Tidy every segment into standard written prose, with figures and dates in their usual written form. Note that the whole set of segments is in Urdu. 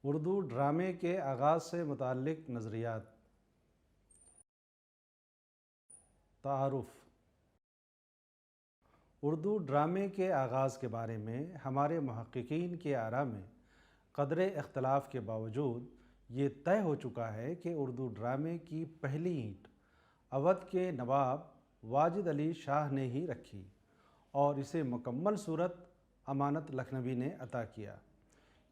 اردو ڈرامے کے آغاز سے متعلق نظریات۔ تعارف۔ اردو ڈرامے کے آغاز کے بارے میں ہمارے محققین کے آراء میں قدر اختلاف کے باوجود یہ طے ہو چکا ہے کہ اردو ڈرامے کی پہلی اینٹ اودھ کے نواب واجد علی شاہ نے ہی رکھی اور اسے مکمل صورت امانت لکھنوی نے عطا کیا۔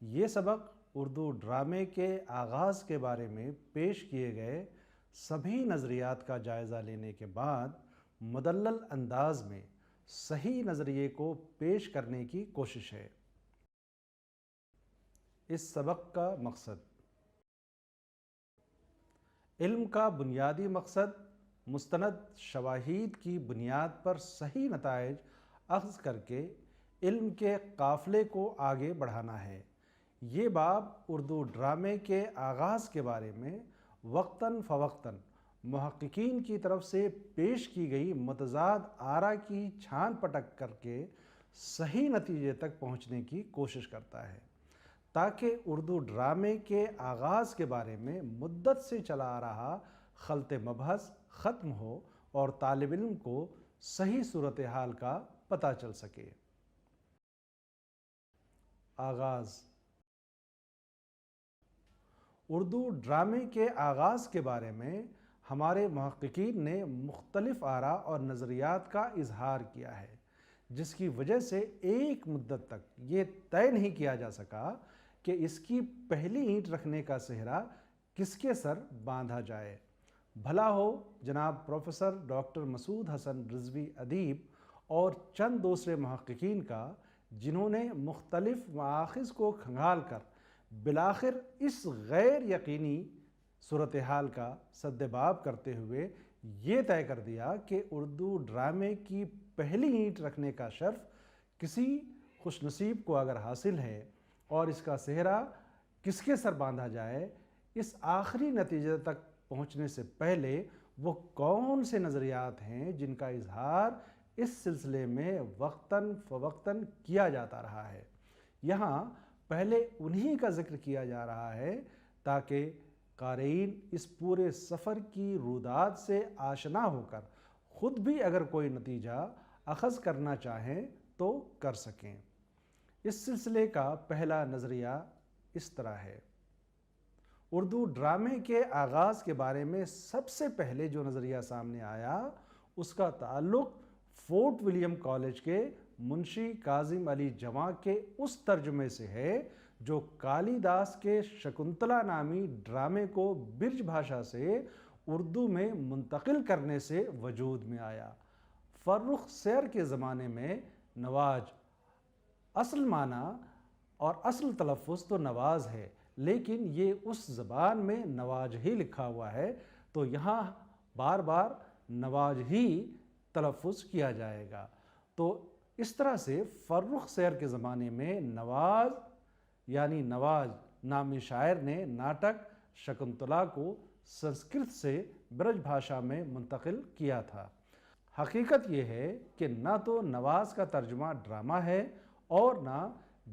یہ سبق اردو ڈرامے کے آغاز کے بارے میں پیش کیے گئے سبھی نظریات کا جائزہ لینے کے بعد مدلل انداز میں صحیح نظریے کو پیش کرنے کی کوشش ہے۔ اس سبق کا مقصد۔ علم کا بنیادی مقصد مستند شواہد کی بنیاد پر صحیح نتائج اخذ کر کے علم کے قافلے کو آگے بڑھانا ہے۔ یہ باب اردو ڈرامے کے آغاز کے بارے میں وقتاً فوقتاً محققین کی طرف سے پیش کی گئی متضاد آراء کی چھان پٹک کر کے صحیح نتیجے تک پہنچنے کی کوشش کرتا ہے تاکہ اردو ڈرامے کے آغاز کے بارے میں مدت سے چلا آ رہا خلط مبحث ختم ہو اور طالب علم کو صحیح صورتحال کا پتہ چل سکے۔ آغاز۔ اردو ڈرامے کے آغاز کے بارے میں ہمارے محققین نے مختلف آراء اور نظریات کا اظہار کیا ہے، جس کی وجہ سے ایک مدت تک یہ طے نہیں کیا جا سکا کہ اس کی پہلی اینٹ رکھنے کا سہرا کس کے سر باندھا جائے۔ بھلا ہو جناب پروفیسر ڈاکٹر مسعود حسن رضوی ادیب اور چند دوسرے محققین کا، جنہوں نے مختلف مآخذ کو کھنگال کر بالآخر اس غیر یقینی صورتحال کا سدباب کرتے ہوئے یہ طے کر دیا کہ اردو ڈرامے کی پہلی اینٹ رکھنے کا شرف کسی خوش نصیب کو اگر حاصل ہے اور اس کا سہرا کس کے سر باندھا جائے، اس آخری نتیجے تک پہنچنے سے پہلے وہ کون سے نظریات ہیں جن کا اظہار اس سلسلے میں وقتاً فوقتاً کیا جاتا رہا ہے۔ یہاں پہلے انہی کا ذکر کیا جا رہا ہے تاکہ قارئین اس پورے سفر کی رودات سے آشنا ہو کر خود بھی اگر کوئی نتیجہ اخذ کرنا چاہیں تو کر سکیں۔ اس سلسلے کا پہلا نظریہ اس طرح ہے۔ اردو ڈرامے کے آغاز کے بارے میں سب سے پہلے جو نظریہ سامنے آیا اس کا تعلق فورٹ ولیم کالج کے منشی کاظم علی جواں کے اس ترجمے سے ہے جو کالی داس کے شکنتلا نامی ڈرامے کو برج بھاشا سے اردو میں منتقل کرنے سے وجود میں آیا۔ فرخ سیر کے زمانے میں نواز اصل معنی اور اصل تلفظ تو نواز ہے، لیکن یہ اس زبان میں نواز ہی لکھا ہوا ہے، تو یہاں بار بار نواز ہی تلفظ کیا جائے گا۔ تو اس طرح سے فرخ سیر کے زمانے میں نواز یعنی نواز نامی شاعر نے ناٹک شکنتلا کو سنسکرت سے برج بھاشا میں منتقل کیا تھا۔ حقیقت یہ ہے کہ نہ تو نواز کا ترجمہ ڈرامہ ہے اور نہ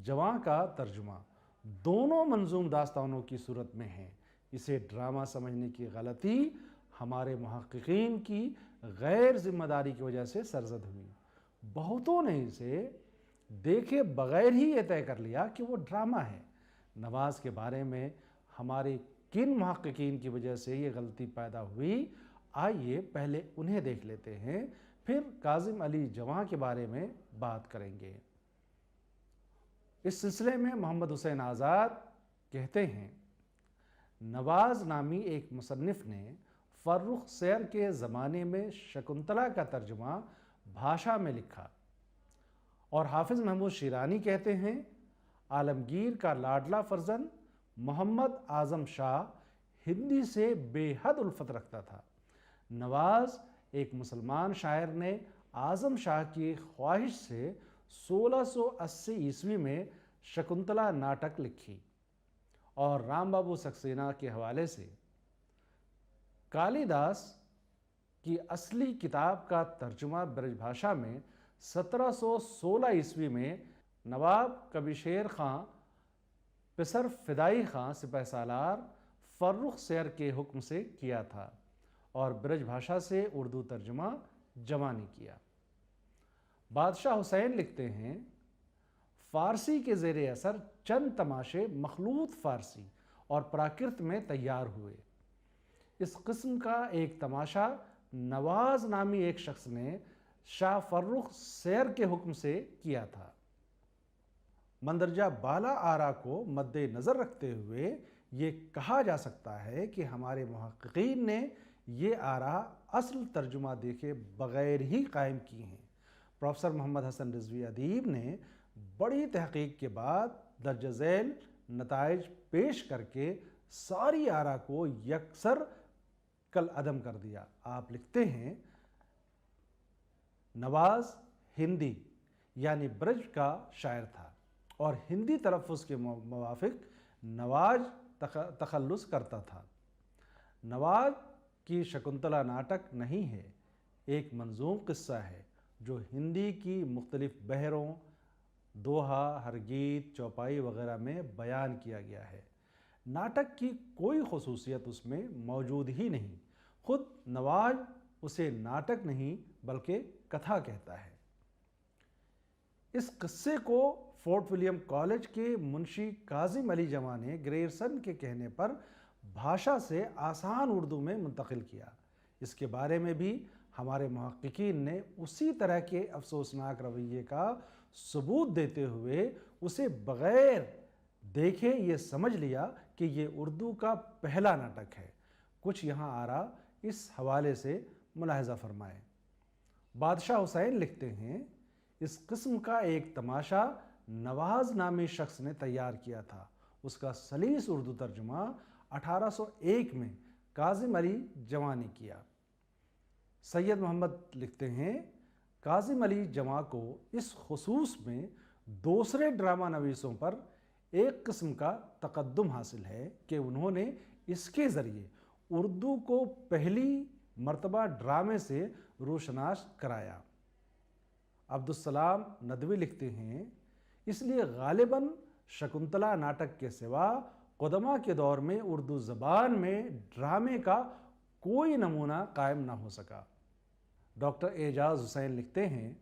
جواں کا ترجمہ، دونوں منظوم داستانوں کی صورت میں ہیں۔ اسے ڈرامہ سمجھنے کی غلطی ہمارے محققین کی غیر ذمہ داری کی وجہ سے سرزد ہوئی۔ بہتوں نے اسے دیکھے بغیر ہی یہ طے کر لیا کہ وہ ڈرامہ ہے۔ نواز کے بارے میں ہمارے کن محققین کی وجہ سے یہ غلطی پیدا ہوئی، آئیے پہلے انہیں دیکھ لیتے ہیں، پھر کاظم علی جواں کے بارے میں بات کریں گے۔ اس سلسلے میں محمد حسین آزاد کہتے ہیں، نواز نامی ایک مصنف نے فرخ سیر کے زمانے میں شکنتلا کا ترجمہ بھاشا میں لکھا، اور حافظ محمود شیرانی کہتے ہیں، عالمگیر کا لاڈلا فرزند محمد اعظم شاہ ہندی سے بے حد الفت رکھتا تھا۔ نواز ایک مسلمان شاعر نے اعظم شاہ کی خواہش سے 1680 عیسوی میں شکنتلا ناٹک لکھی اور رام بابو سکسینہ کے حوالے سے کالی داس کی اصلی کتاب کا ترجمہ برج بھاشا میں 1716 عیسوی میں نواب کبھی شیر خاں پسر فدائی خان سپہ سالار فرخ سیر کے حکم سے کیا تھا اور برج بھاشا سے اردو ترجمہ جمع نے کیا۔ بادشاہ حسین لکھتے ہیں، فارسی کے زیر اثر چند تماشے مخلوط فارسی اور پراکرت میں تیار ہوئے۔ اس قسم کا ایک تماشا نواز نامی ایک شخص نے شاہ فرخ سیر کے حکم سے کیا تھا۔ مندرجہ بالا آرا کو مد نظر رکھتے ہوئے یہ کہا جا سکتا ہے کہ ہمارے محققین نے یہ آرا اصل ترجمہ دیکھے بغیر ہی قائم کی ہیں۔ پروفیسر محمد حسن رضوی ادیب نے بڑی تحقیق کے بعد درج ذیل نتائج پیش کر کے ساری آرا کو یکسر کالعدم کر دیا۔ آپ لکھتے ہیں، نواز ہندی یعنی برج کا شاعر تھا اور ہندی تلفظ کے موافق نواز تخلص کرتا تھا۔ نواز کی شکنتلا ناٹک نہیں ہے، ایک منظوم قصہ ہے جو ہندی کی مختلف بحروں، دوہا، ہرگیت، چوپائی وغیرہ میں بیان کیا گیا ہے۔ ناٹک کی کوئی خصوصیت اس میں موجود ہی نہیں، خود نواز اسے ناٹک نہیں بلکہ کتھا کہتا ہے۔ اس قصے کو فورٹ ولیم کالج کے منشی کاظم علی جمع نے گریرسن کے کہنے پر بھاشا سے آسان اردو میں منتقل کیا۔ اس کے بارے میں بھی ہمارے محققین نے اسی طرح کے افسوسناک رویے کا ثبوت دیتے ہوئے اسے بغیر دیکھے یہ سمجھ لیا کہ یہ اردو کا پہلا ناٹک ہے۔ کچھ یہاں آرا اس حوالے سے ملاحظہ فرمائیں۔ بادشاہ حسین لکھتے ہیں، اس قسم کا ایک تماشا نواز نامی شخص نے تیار کیا تھا۔ اس کا سلیس اردو ترجمہ 1801 میں کاظم علی جمع نے کیا۔ سید محمد لکھتے ہیں، کاظم علی جمع کو اس خصوص میں دوسرے ڈرامہ نویسوں پر ایک قسم کا تقدم حاصل ہے کہ انہوں نے اس کے ذریعے اردو کو پہلی مرتبہ ڈرامے سے روشناس کرایا۔ عبدالسلام ندوی لکھتے ہیں، اس لیے غالباً شکنتلا ناٹک کے سوا قدماء کے دور میں اردو زبان میں ڈرامے کا کوئی نمونہ قائم نہ ہو سکا۔ ڈاکٹر اعجاز حسین لکھتے ہیں،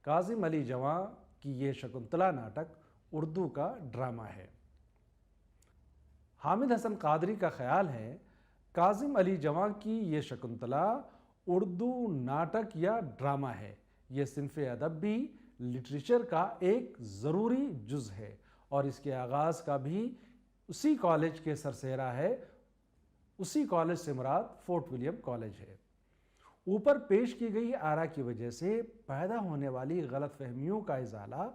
کاظم علی جمع کی یہ شکنتلا ناٹک اردو کا ڈرامہ ہے۔ حامد حسن قادری کا خیال ہے، کاظم علی جمع کی یہ شکنتلا اردو ناٹک یا ڈرامہ ہے۔ یہ صنف ادب بھی لٹریچر کا ایک ضروری جز ہے اور اس کے آغاز کا بھی اسی کالج کے سرسہرا ہے۔ اسی کالج سے مراد فورٹ ولیم کالج ہے۔ اوپر پیش کی گئی آرا کی وجہ سے پیدا ہونے والی غلط فہمیوں کا ازالہ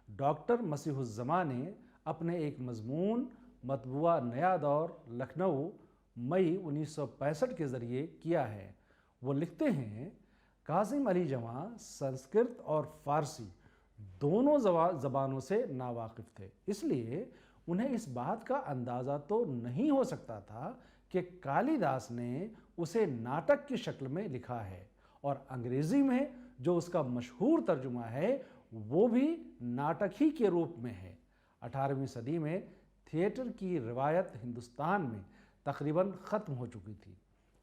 ڈاکٹر مسیح الزماں نے اپنے ایک مضمون مطبوعہ نیا دور لکھنؤ مئی 1965 کے ذریعے کیا ہے۔ وہ لکھتے ہیں، کاظم علی جمع سنسکرت اور فارسی دونوں زبانوں سے ناواقف تھے، اس لیے انہیں اس بات کا اندازہ تو نہیں ہو سکتا تھا کہ کالی داس نے اسے ناٹک کی شکل میں لکھا ہے اور انگریزی میں جو اس کا مشہور ترجمہ ہے وہ بھی ناٹک ہی کے روپ میں ہے۔ 18ویں صدی میں تھیٹر کی روایت ہندوستان میں تقریباً ختم ہو چکی تھی۔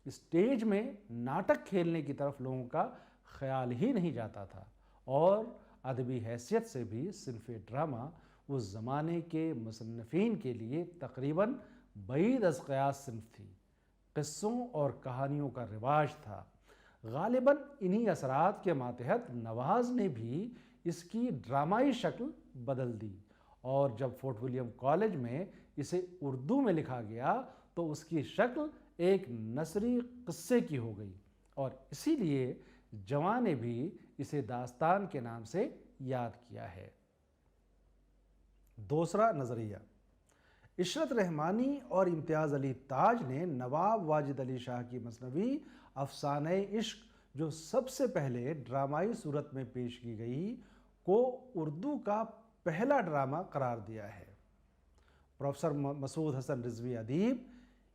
اسٹیج میں ناٹک کھیلنے کی طرف لوگوں کا خیال ہی نہیں جاتا تھا اور ادبی حیثیت سے بھی صنف ڈرامہ اس زمانے کے مصنفین کے لیے تقریباً بعید از قیاس صنف تھی۔ قصوں اور کہانیوں کا رواج تھا۔ غالباً انہی اثرات کے ماتحت نواز نے بھی اس کی ڈرامائی شکل بدل دی اور جب فورٹ ولیم کالج میں اسے اردو میں لکھا گیا تو اس کی شکل ایک نثری قصے کی ہو گئی اور اسی لیے جمع نے بھی اسے داستان کے نام سے یاد کیا ہے۔ دوسرا نظریہ، عشرت رحمانی اور امتیاز علی تاج نے نواب واجد علی شاہ کی مثنوی افسانہ عشق جو سب سے پہلے ڈرامائی صورت میں پیش کی گئی کو اردو کا پہلا ڈرامہ قرار دیا ہے۔ پروفیسر مسعود حسن رضوی ادیب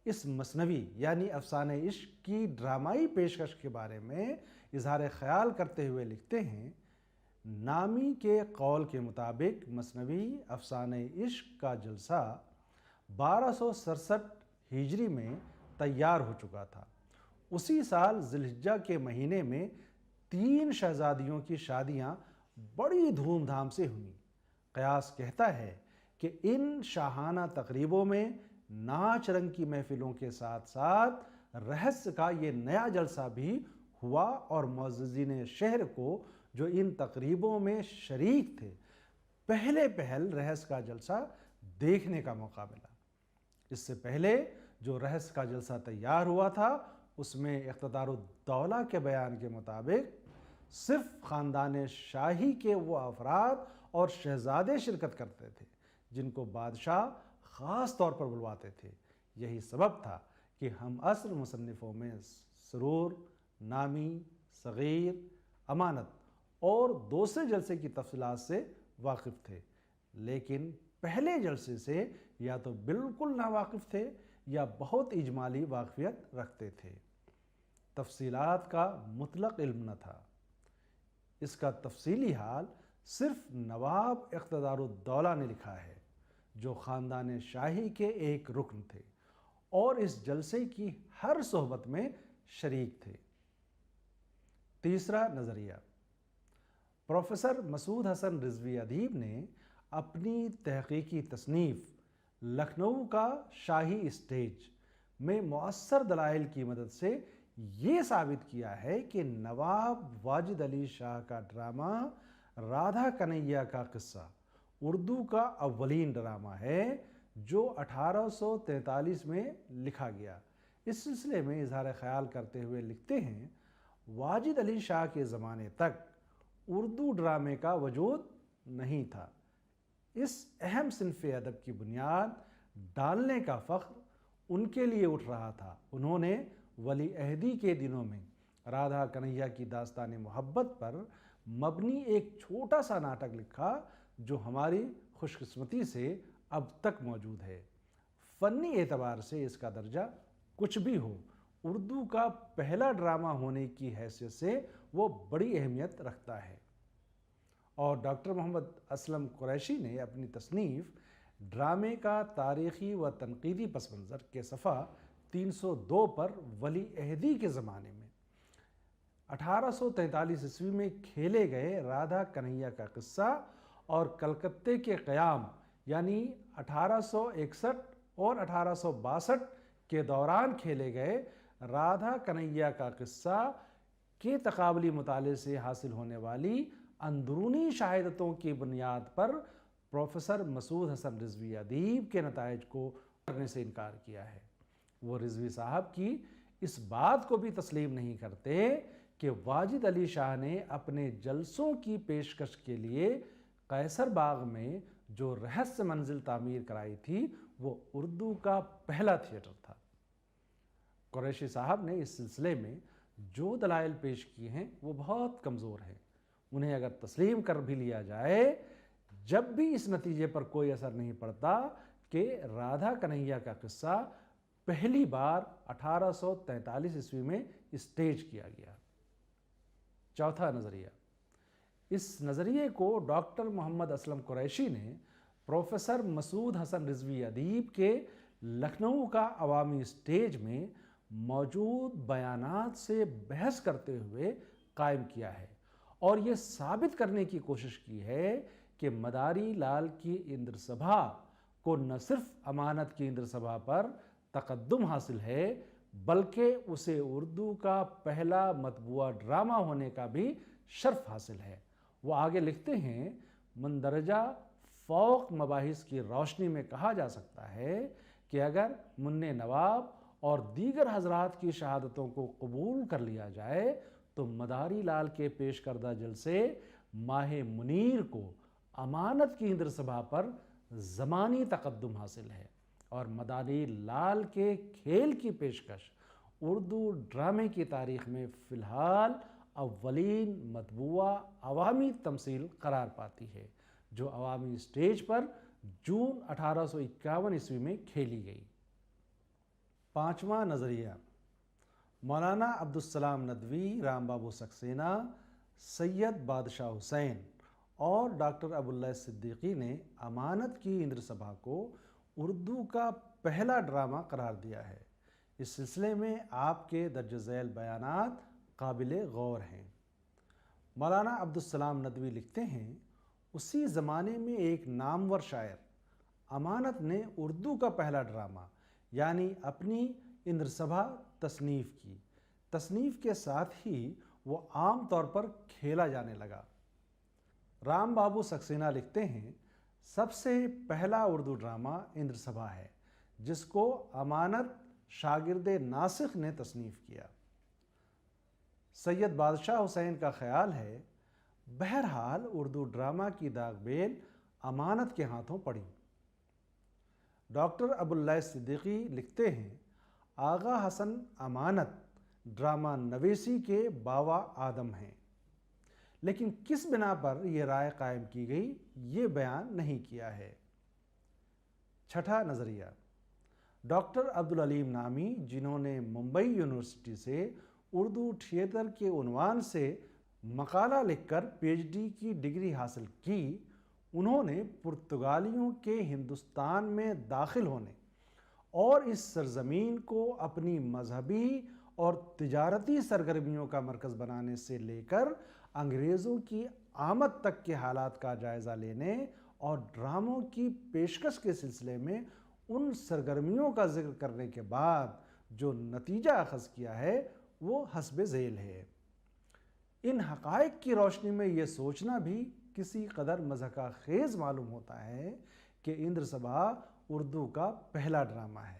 اس مثنوی یعنی افسانہ عشق کی ڈرامائی پیشکش کے بارے میں اظہار خیال کرتے ہوئے لکھتے ہیں، نامی کے قول کے مطابق مثنوی افسانہ عشق کا جلسہ 1267 ہجری میں تیار ہو چکا تھا۔ اسی سال ذی الحجہ کے مہینے میں 3 شہزادیوں کی شادیاں بڑی دھوم دھام سے ہوئیں۔ قیاس کہتا ہے کہ ان شاہانہ تقریبوں میں ناچ رنگ کی محفلوں کے ساتھ ساتھ رحس کا یہ نیا جلسہ بھی ہوا، اور معززین شہر کو جو ان تقریبوں میں شریک تھے پہلے پہل رحس کا جلسہ دیکھنے کا موقع ملا۔ اس سے پہلے جو رحس کا جلسہ تیار ہوا تھا اس میں اقتدار الدولہ کے بیان کے مطابق صرف خاندان شاہی کے وہ افراد اور شہزادے شرکت کرتے تھے جن کو بادشاہ خاص طور پر بلواتے تھے۔ یہی سبب تھا کہ ہم عصر مصنفوں میں سرور، نامی، صغیر، امانت اور دوسرے جلسے کی تفصیلات سے واقف تھے، لیکن پہلے جلسے سے یا تو بالکل ناواقف تھے یا بہت اجمالی واقفیت رکھتے تھے۔ تفصیلات کا مطلق علم نہ تھا۔ اس کا تفصیلی حال صرف نواب اقتدار الدولہ نے لکھا ہے، جو خاندان شاہی کے ایک رکن تھے اور اس جلسے کی ہر صحبت میں شریک تھے۔ تیسرا نظریہ، پروفیسر مسعود حسن رضوی ادیب نے اپنی تحقیقی تصنیف لکھنؤ کا شاہی اسٹیج میں مؤثر دلائل کی مدد سے یہ ثابت کیا ہے کہ نواب واجد علی شاہ کا ڈرامہ رادھا کنہیا کا قصہ اردو کا اولین ڈرامہ ہے جو 1843 میں لکھا گیا۔ اس سلسلے میں اظہار خیال کرتے ہوئے لکھتے ہیں، واجد علی شاہ کے زمانے تک اردو ڈرامے کا وجود نہیں تھا۔ اس اہم صنف ادب کی بنیاد ڈالنے کا فخر ان کے لیے اٹھ رہا تھا۔ انہوں نے ولی عہدی کے دنوں میں رادھا کنہیا کی داستان محبت پر مبنی ایک چھوٹا سا ناٹک لکھا جو ہماری خوش قسمتی سے اب تک موجود ہے۔ فنی اعتبار سے اس کا درجہ کچھ بھی ہو، اردو کا پہلا ڈرامہ ہونے کی حیثیت سے وہ بڑی اہمیت رکھتا ہے۔ اور ڈاکٹر محمد اسلم قریشی نے اپنی تصنیف ڈرامے کا تاریخی و تنقیدی پس منظر کے صفحہ 302 پر ولی عہدی کے زمانے میں 1843 عیسوی میں کھیلے گئے رادھا کنہیا کا قصہ اور کلکتے کے قیام یعنی 1861 اور 1862 کے دوران کھیلے گئے رادھا کنہیا کا قصہ کے تقابلی مطالعے سے حاصل ہونے والی اندرونی شہادتوں کی بنیاد پر پروفیسر مسعود حسن رضوی ادیب کے نتائج کو کرنے سے انکار کیا ہے۔ وہ رضوی صاحب کی اس بات کو بھی تسلیم نہیں کرتے کہ واجد علی شاہ نے اپنے جلسوں کی پیشکش کے لیے قیصر باغ میں جو رہس منزل تعمیر کرائی تھی وہ اردو کا پہلا تھیٹر تھا۔ قریشی صاحب نے اس سلسلے میں جو دلائل پیش کیے ہیں وہ بہت کمزور ہیں۔ انہیں اگر تسلیم کر بھی لیا جائے جب بھی اس نتیجے پر کوئی اثر نہیں پڑتا کہ رادھا کنہیا کا قصہ پہلی بار 1843 عیسوی میں اسٹیج کیا گیا۔ چوتھا نظریہ، اس نظریے کو ڈاکٹر محمد اسلم قریشی نے پروفیسر مسعود حسن رضوی ادیب کے لکھنؤ کا عوامی اسٹیج میں موجود بیانات سے بحث کرتے ہوئے قائم کیا ہے اور یہ ثابت کرنے کی کوشش کی ہے کہ مداری لال کی اندر سبھا کو نہ صرف امانت کی اندر سبھا پر تقدم حاصل ہے بلکہ اسے اردو کا پہلا مطبوعہ ڈرامہ ہونے کا بھی شرف حاصل ہے۔ وہ آگے لکھتے ہیں، مندرجہ فوق مباحث کی روشنی میں کہا جا سکتا ہے کہ اگر منع نواب اور دیگر حضرات کی شہادتوں کو قبول کر لیا جائے تو مداری لال کے پیش کردہ جلسے ماہ منیر کو امانت کی اندر سبھا پر زمانی تقدم حاصل ہے اور مداری لال کے کھیل کی پیشکش اردو ڈرامے کی تاریخ میں فی الحال اولین مطبوعہ عوامی تمثیل قرار پاتی ہے جو عوامی اسٹیج پر جون 1851 عیسوی میں کھیلی گئی۔ پانچواں نظریہ، مولانا عبدالسلام ندوی، رام بابو سکسینہ، سید بادشاہ حسین اور ڈاکٹر ابواللہ صدیقی نے امانت کی اندر سبھا کو اردو کا پہلا ڈرامہ قرار دیا ہے۔ اس سلسلے میں آپ کے درج ذیل بیانات قابل غور ہیں۔ مولانا عبدالسلام ندوی لکھتے ہیں، اسی زمانے میں ایک نامور شاعر امانت نے اردو کا پہلا ڈرامہ یعنی اپنی اندرسبھا تصنیف کی۔ تصنیف کے ساتھ ہی وہ عام طور پر کھیلا جانے لگا۔ رام بابو سکسینہ لکھتے ہیں، سب سے پہلا اردو ڈرامہ اندرسبھا ہے جس کو امانت شاگرد ناسخ نے تصنیف کیا۔ سید بادشاہ حسین کا خیال ہے، بہرحال اردو ڈرامہ کی داغ بیل امانت کے ہاتھوں پڑی۔ ڈاکٹر ابواللہ صدیقی لکھتے ہیں، آغا حسن امانت ڈرامہ نویسی کے باوا آدم ہیں، لیکن کس بنا پر یہ رائے قائم کی گئی یہ بیان نہیں کیا ہے۔ چھٹا نظریہ، ڈاکٹر عبدالعلیم نامی، جنہوں نے ممبئی یونیورسٹی سے اردو تھیٹر کے عنوان سے مقالہ لکھ کر پی ایچ ڈی کی ڈگری حاصل کی، انہوں نے پرتگالیوں کے ہندوستان میں داخل ہونے اور اس سرزمین کو اپنی مذہبی اور تجارتی سرگرمیوں کا مرکز بنانے سے لے کر انگریزوں کی آمد تک کے حالات کا جائزہ لینے اور ڈراموں کی پیشکش کے سلسلے میں ان سرگرمیوں کا ذکر کرنے کے بعد جو نتیجہ اخذ کیا ہے وہ حسب ذیل ہے۔ ان حقائق کی روشنی میں یہ سوچنا بھی کسی قدر مضحکہ خیز معلوم ہوتا ہے کہ اندرسبھا اردو کا پہلا ڈرامہ ہے۔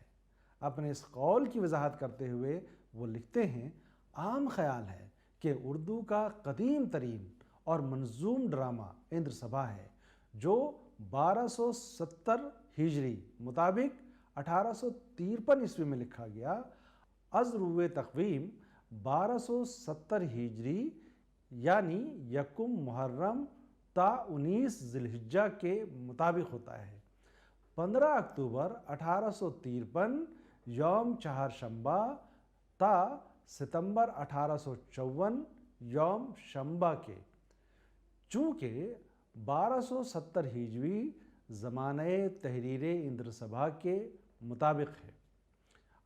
اپنے اس قول کی وضاحت کرتے ہوئے وہ لکھتے ہیں، عام خیال ہے کہ اردو کا قدیم ترین اور منظوم ڈرامہ اندرسبھا ہے، جو 1270 ہجری مطابق 1853 عیسوی میں لکھا گیا۔ از روئے تقویم 1270 ہجری یعنی یکم محرم تا 19 ذی الحجہ کے مطابق ہوتا ہے۔ 15 اکتوبر 1853 یوم چہارشنبہ تا ستمبر 1854 یوم شنبہ کے۔ چونکہ 1270 ہجری زمانہ تحریر اندرسبھا کے مطابق ہے،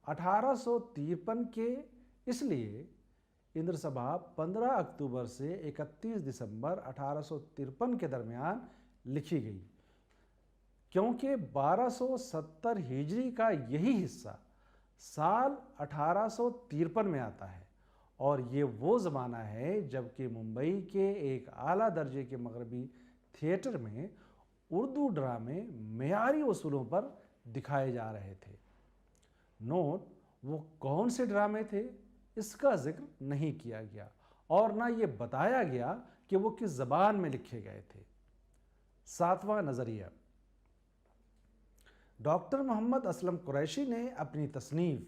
1853 کے، اس لیے اندرسبھا 15 اکتوبر سے 31 دسمبر 1853 کے درمیان لکھی گئی، کیونکہ 1270 ہجری کا یہی حصہ سال 1853 میں آتا ہے، اور یہ وہ زمانہ ہے جب کہ ممبئی کے ایک اعلیٰ درجے کے مغربی تھیٹر میں اردو ڈرامے معیاری اصولوں پر دکھائے جا رہے تھے۔ نوٹ، وہ کون سے ڈرامے تھے اس کا ذکر نہیں کیا گیا، اور نہ یہ بتایا گیا کہ وہ کس زبان میں لکھے گئے تھے۔ ساتواں نظریہ، ڈاکٹر محمد اسلم قریشی نے اپنی تصنیف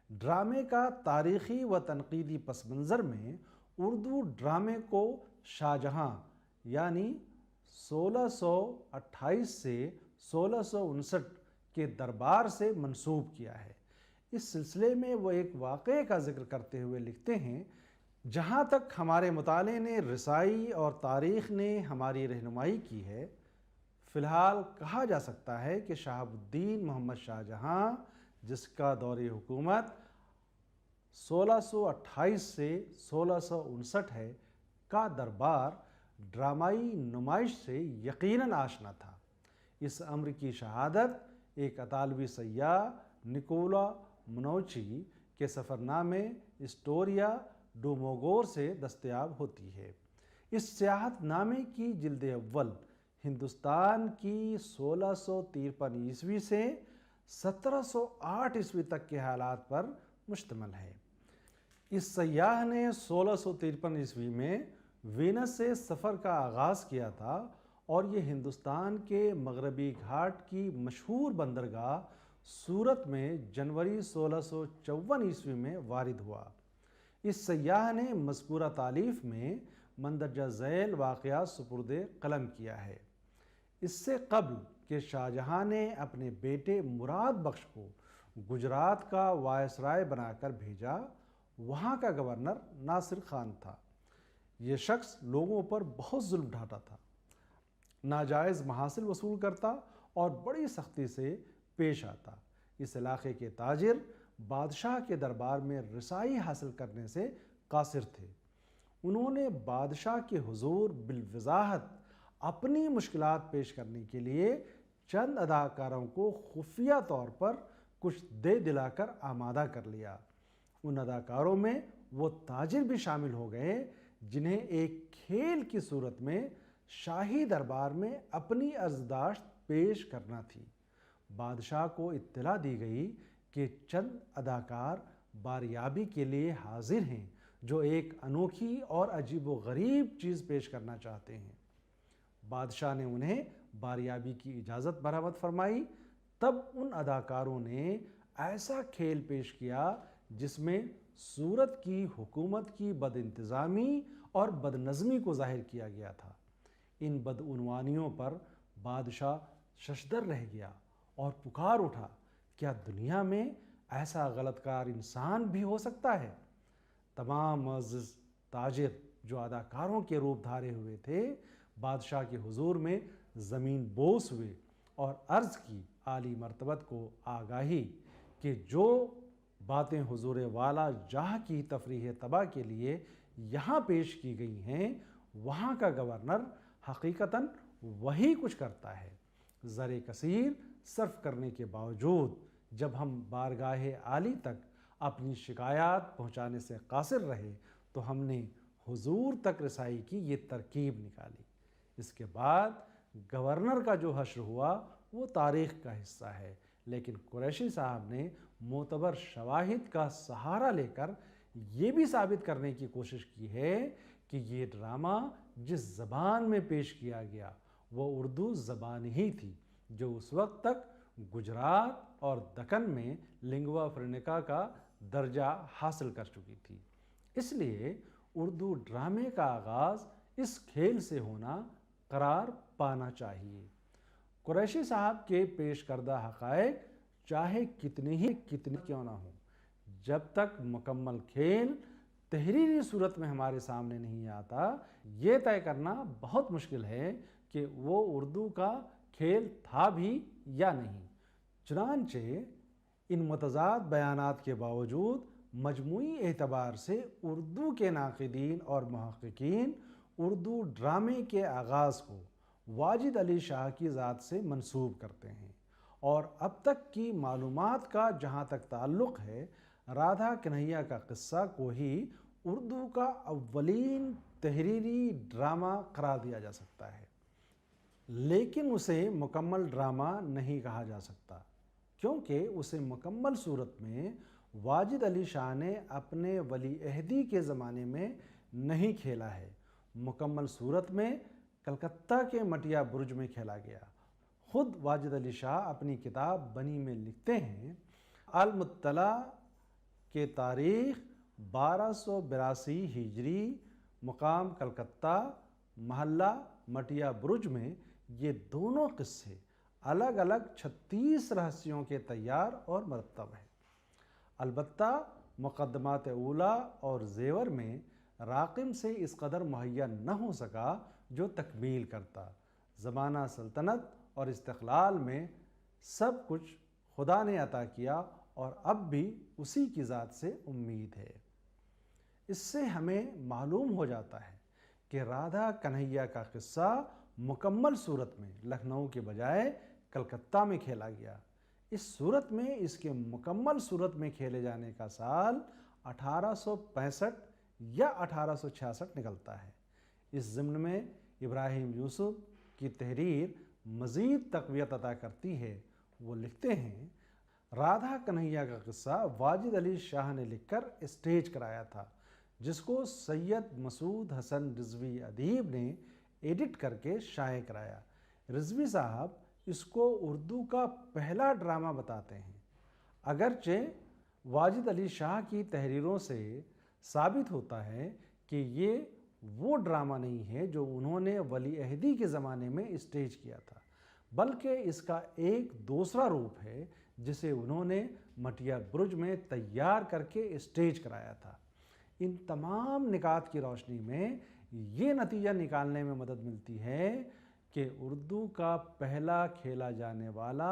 ڈرامے کا تاریخی و تنقیدی پس منظر میں اردو ڈرامے کو شاہ جہاں یعنی 1628 سے 1659 کے دربار سے منسوب کیا ہے۔ اس سلسلے میں وہ ایک واقعے کا ذکر کرتے ہوئے لکھتے ہیں، جہاں تک ہمارے مطالعے نے رسائی اور تاریخ نے ہماری رہنمائی کی ہے، فی الحال کہا جا سکتا ہے کہ شہاب الدین محمد شاہ جہاں، جس کا دور حکومت 1628 سے 1659 ہے، کا دربار ڈرامائی نمائش سے یقیناً آشنا تھا۔ اس امر کی شہادت ایک اطالوی سیاح نکولا منوچی کے سفرنامے اسٹوریا ڈو موگور سے دستیاب ہوتی ہے۔ اس سیاحت نامے کی جلد اول ہندوستان کی 1653 عیسوی سے 1708 عیسوی تک کے حالات پر مشتمل ہے۔ اس سیاح نے 1653 عیسوی میں وینس سے سفر کا آغاز کیا تھا، اور یہ ہندوستان کے مغربی گھاٹ کی مشہور بندرگاہ سورت میں جنوری 1654 عیسوی میں وارد ہوا۔ اس سیاح نے مذکورہ تالیف میں مندرجہ ذیل واقعہ سپرد قلم کیا ہے۔ اس سے قبل کہ شاہ جہاں نے اپنے بیٹے مراد بخش کو گجرات کا وائسرائے بنا کر بھیجا، وہاں کا گورنر ناصر خان تھا۔ یہ شخص لوگوں پر بہت ظلم ڈھاتا تھا، ناجائز محاصل وصول کرتا اور بڑی سختی سے پیش آتا۔ اس علاقے کے تاجر بادشاہ کے دربار میں رسائی حاصل کرنے سے قاصر تھے۔ انہوں نے بادشاہ کے حضور بالوضاحت اپنی مشکلات پیش کرنے کے لیے چند اداکاروں کو خفیہ طور پر کچھ دے دلا کر آمادہ کر لیا۔ ان اداکاروں میں وہ تاجر بھی شامل ہو گئے جنہیں ایک کھیل کی صورت میں شاہی دربار میں اپنی عرضداشت پیش کرنا تھی۔ بادشاہ کو اطلاع دی گئی کہ چند اداکار باریابی کے لیے حاضر ہیں جو ایک انوکھی اور عجیب و غریب چیز پیش کرنا چاہتے ہیں۔ بادشاہ نے انہیں باریابی کی اجازت برآمد فرمائی۔ تب ان اداکاروں نے ایسا کھیل پیش کیا جس میں صورت کی حکومت کی بد انتظامی اور بد نظمی کو ظاہر کیا گیا تھا۔ ان بدعنوانیوں پر بادشاہ ششدر رہ گیا اور پکار اٹھا، کیا دنیا میں ایسا غلط کار انسان بھی ہو سکتا ہے؟ تمام معزز تاجر جو اداکاروں کے روپ دھارے ہوئے تھے بادشاہ کے حضور میں زمین بوس ہوئے اور عرض کی عالی مرتبت کو آگاہی کہ جو باتیں حضور والا جاہ کی تفریح طبع کے لیے یہاں پیش کی گئی ہیں وہاں کا گورنر حقیقتاً وہی کچھ کرتا ہے۔ زر کثیر صرف کرنے کے باوجود جب ہم بارگاہ عالی تک اپنی شکایات پہنچانے سے قاصر رہے تو ہم نے حضور تک رسائی کی یہ ترکیب نکالی۔ اس کے بعد گورنر کا جو حشر ہوا وہ تاریخ کا حصہ ہے، لیکن قریشی صاحب نے معتبر شواہد کا سہارا لے کر یہ بھی ثابت کرنے کی کوشش کی ہے کہ یہ ڈرامہ جس زبان میں پیش کیا گیا وہ اردو زبان ہی تھی جو اس وقت تک گجرات اور دکن میں لنگوا فرینکا کا درجہ حاصل کر چکی تھی۔ اس لیے اردو ڈرامے کا آغاز اس کھیل سے ہونا قرار پانا چاہیے۔ قریشی صاحب کے پیش کردہ حقائق چاہے کتنے کیوں نہ ہوں، جب تک مکمل کھیل تحریری صورت میں ہمارے سامنے نہیں آتا یہ طے کرنا بہت مشکل ہے کہ وہ اردو کا کھیل تھا بھی یا نہیں۔ چنانچہ ان متضاد بیانات کے باوجود مجموعی اعتبار سے اردو کے ناقدین اور محققین اردو ڈرامے کے آغاز کو واجد علی شاہ کی ذات سے منسوب کرتے ہیں، اور اب تک کی معلومات کا جہاں تک تعلق ہے رادھا کنہیا کا قصہ کو ہی اردو کا اولین تحریری ڈرامہ قرار دیا جا سکتا ہے، لیکن اسے مکمل ڈرامہ نہیں کہا جا سکتا کیونکہ اسے مکمل صورت میں واجد علی شاہ نے اپنے ولی عہدی کے زمانے میں نہیں کھیلا ہے۔ مکمل صورت میں کلکتہ کے مٹیا برج میں کھیلا گیا۔ خود واجد علی شاہ اپنی کتاب بنی میں لکھتے ہیں، المطلع کے تاریخ 1282 ہجری، مقام کلکتہ، محلہ مٹیا برج میں یہ دونوں قصے الگ الگ 36 رہسیوں کے تیار اور مرتب ہیں۔ البتہ مقدمات اولیٰ اور زیور میں راقم سے اس قدر مہیا نہ ہو سکا جو تکمیل کرتا۔ زمانہ سلطنت اور استقلال میں سب کچھ خدا نے عطا کیا اور اب بھی اسی کی ذات سے امید ہے۔ اس سے ہمیں معلوم ہو جاتا ہے کہ رادھا کنہیا کا قصہ مکمل صورت میں لکھنؤ کے بجائے کلکتہ میں کھیلا گیا۔ اس صورت میں اس کے مکمل صورت میں کھیلے جانے کا سال 1865 یا 1866 نکلتا ہے۔ اس ضمن میں ابراہیم یوسف کی تحریر مزید تقویت عطا کرتی ہے۔ وہ لکھتے ہیں، رادھا کنہیا کا قصہ واجد علی شاہ نے لکھ کر اسٹیج کرایا تھا، جس کو سید مسعود حسن رضوی ادیب نے ایڈٹ کر کے شائع کرایا۔ رضوی صاحب اس کو اردو کا پہلا ڈرامہ بتاتے ہیں۔ اگرچہ واجد علی شاہ کی تحریروں سے ثابت ہوتا ہے کہ یہ وہ ڈرامہ نہیں ہے جو انہوں نے ولی عہدی کے زمانے میں اسٹیج کیا تھا، بلکہ اس کا ایک دوسرا روپ ہے جسے انہوں نے مٹیا برج میں تیار کر کے اسٹیج کرایا تھا۔ ان تمام نکات کی روشنی میں یہ نتیجہ نکالنے میں مدد ملتی ہے کہ اردو کا پہلا کھیلا جانے والا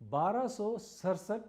1267